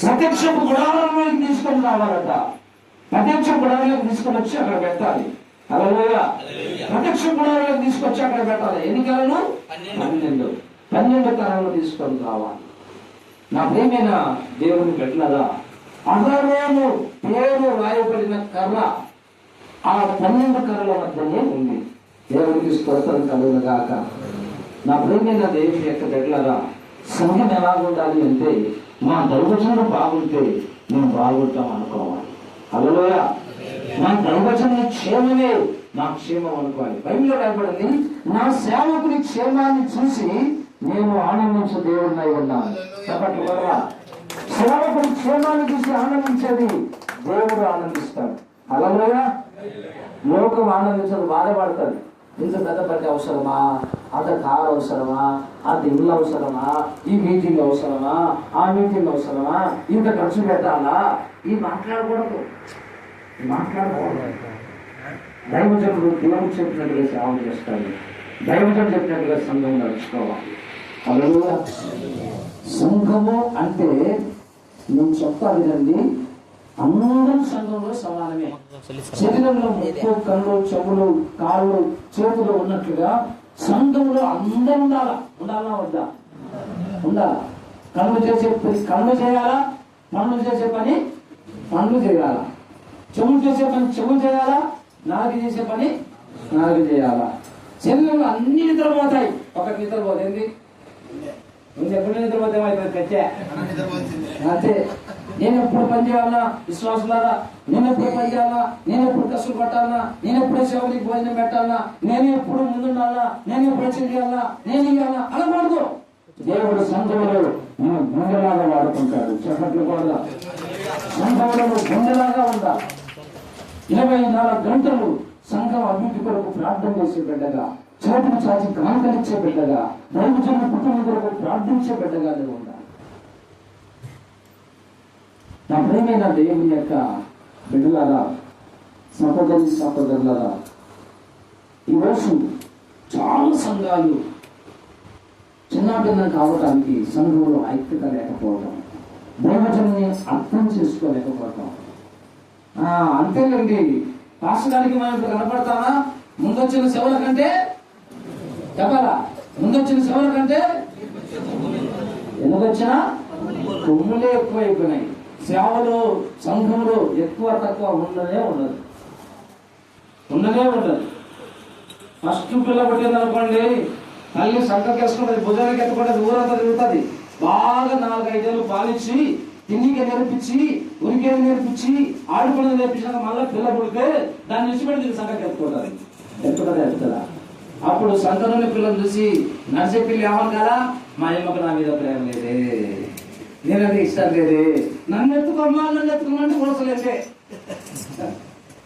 ప్రత్యక్షపు గుడారంలోకి తీసుకొని రావాలట. ప్రత్యక్ష గుడారంలోకి తీసుకొని వచ్చి అక్కడ పెట్టాలి. హల్లెలూయా. ప్రత్యక్ష గుడారంలోకి తీసుకొచ్చి అక్కడ పెట్టాలి. ఎన్ని కర్రలు? 12 కర్రలు తీసుకొని రావాలి. నా ప్రియమైన దేవుని బిడ్డలారా, అహరోను పేరు రాయబడిన కర్ర ఆ 12 కర్రల మధ్యనే ఉంది. దేవుడికి స్తోత్రం కలుగునుగాక. నా ప్రియమైన దేవుని యొక్క బిడ్డలారా, సంఘం ఎలా ఉండాలి అంటే, మా దైవజనుడు బాగుంటే మేము బాగుంటాం అనుకోవాలి. హల్లెలూయా. నా దైవజనుని క్షేమమే నా క్షేమం అనుకోవాలి. బైబిల్లో రాయబడింది, నా సేవకుని క్షేమాన్ని చూసి నేను ఆనందించే దేవుడినై ఉన్నాను. కాబట్టి సేవకుని క్షేమాన్ని చూసి ఆనందించేది దేవుడు ఆనందిస్తాడు. హల్లెలూయా. లోకం ఆనందించదు, బాధపడతాడు. ఇంత పెద్ద బట్టి అవసరమా, అంత కారు అవసరమా, అంత ఇల్లు అవసరమా, ఈ మీటింగ్ అవసరమా, ఆ మీటింగ్ అవసరమా, ఇంత ఖర్చు పెట్టాలా, ఈ మాట్లాడకూడదు. దైవజనుడు దేవుడు చెప్పినట్టుగా సేవ చేస్తాడు. దైవజనుడు చెప్పినట్టుగా సంఘం నడుచుకోవాలి. హల్లెలూయా. సంఘము అంటే నేను చెప్తాను వినండి, అందరూ సంఘంలో సమానమే. శరీరంలో ముక్కు, కళ్ళు, చెవులు, కాళ్ళు, చేతులు ఉన్నట్లుగా సంఘంలో అందరూ ఉండాలా వద్దా? ఉండాలా. కళ్ళు చేసే పని కళ్ళు చేయాలా, పనులు చేసే పని పనులు చేయాలా, చెవులు చేసే పని చెవులు చేయాలా, నాలుగు చేసే పని నాలుగు చేయాలా. శరీరంలో అన్ని నిద్రపోతాయి, ఒకటి నిద్రపోతుంది. నువ్వు ఎప్పుడు నిద్రపోతే ఏమైతుంది? కచ్చే అంతే. నేను ఎప్పుడు పని చేయాలన్నా విశ్వాసులారా, నేను ఎప్పుడు పని చేయాలా, నేను ఎప్పుడు కసులు పట్టాలన్నా, నేను ఎప్పుడు సేవలకు భోజనం పెట్టాలన్నా, నేను ఎప్పుడు ముందుండాలా, నేను ఎప్పుడు చేయాలా, నేను ఇవ్వాలా, అలా పడదు. దేవుడు సంఘంలో నేను గుండెలాగా వాడుకుంటాడు. చెప్పట్లు కూడా సంఘంలో గుండెలాగా ఉందా. 24 గంటలు సంఘం అభివృద్ధి కొరకు ప్రార్థన చేసే బిడ్డగా, చేతులు చాచి కాంకలిచ్చే బిడ్డగా, దైవజనుల కుటుంబం కొరకు ప్రార్థించే బిడ్డగా నేను ఉండాలి. నా ప్రియమైన దేవుని యొక్క బిడ్డలారా, సహోదరులారా, ఈరోజు చాలా సంఘాలు చిన్నపిల్లలు కావడానికి సంఘంలో ఐక్యత లేకపోవడం, దైవజన్ని అర్థం చేసుకోలేకపోవడం. అంతేనండి, పాస్టర్గారికి మనం ఇప్పుడు కనపడతామా? ముందొచ్చిన సేవల కంటే చెప్పాలా, ముందొచ్చిన సేవల కంటే ఎందుకొచ్చినా కొమ్ములే ఎక్కువైపోయినాయి. సేవలు సంఘంలో ఎక్కువ తక్కువ ఉండనే ఉండదు. ఫస్ట్ పిల్ల పట్టింది అనుకోండి, తల్లి సంఖకి వేసుకుంటుంది, భుజానికి ఎత్తుకుంటుంది, ఊరంతా తిరుగుతుంది. బాగా 4-5 ఏళ్ళు పాలిచ్చి, తిండికి నేర్పించి, ఉరికేది నేర్పించి, ఆడుకునేది నేర్పించాక మళ్ళీ పిల్ల పుడితే దాన్ని విడిచిపెట్టి సంఖకి ఎత్తుకుంటుందా? అప్పుడు సంఘంలోని పిల్లలు చూసి నడిచే పిల్లి ఏమని కదా, మా అమ్మకు నా మీద ప్రేమ లేదే, నేనది ఇష్టం లేదే, నన్ను ఎత్తుకోమంటే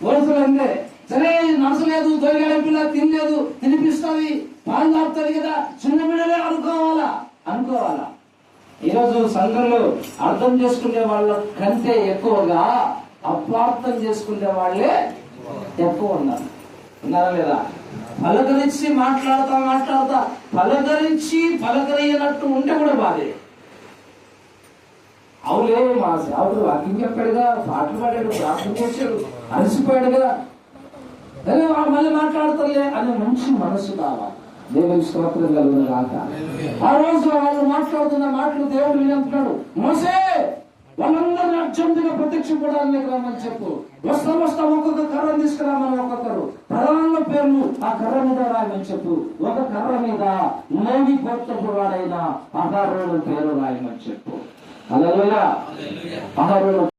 ఓడసలేందే. సరే నడసలేదు, దొరికాడే పిల్ల తినలేదు, తినిపిస్తుంది, పాలు తాపుతుంది కదా, చిన్న బిడ్డలే అనుకోవాలా. ఈరోజు సంఘంలో అర్థం చేసుకునే వాళ్ళ కంటే ఎక్కువగా అపార్థం చేసుకునే వాళ్ళే ఎక్కువ ఉన్నారా లేదా? పలకరించి మాట్లాడతా పలకరియనట్టు ఉంటే కూడా బాధే. అవులే, మా సేవకుడు వాక్యం చెప్పాడుగా, పాటలు పాడాడు, ప్రార్థన చేశాడు, అలసిపోయాడు కదా, అదే మళ్ళీ మాట్లాడతారులే అనే మంచి మనస్సు కావాలి. దేవుని స్తోత్రం కలుగును గాక. ఆ రోజు వాళ్ళు మాట్లాడుతున్న మాటలు దేవుడు వినంటున్నాడు, మోసే వాళ్ళందరినీ అర్జెంటుగా ప్రత్యక్షపడాలని రమ్మని చెప్పు, వస్తా ఒక్కొక్క కర్రను తీసుకురామని, ఒక్కొక్కరు ప్రధాన పేర్లు ఆ కర్ర మీద రాయమని చెప్పు. ఒక కర్ర మీద లేవి గోత్రపు వాడైన అహరోను పేరు రాయమని చెప్పు. హల్లెలూయా. అహరోను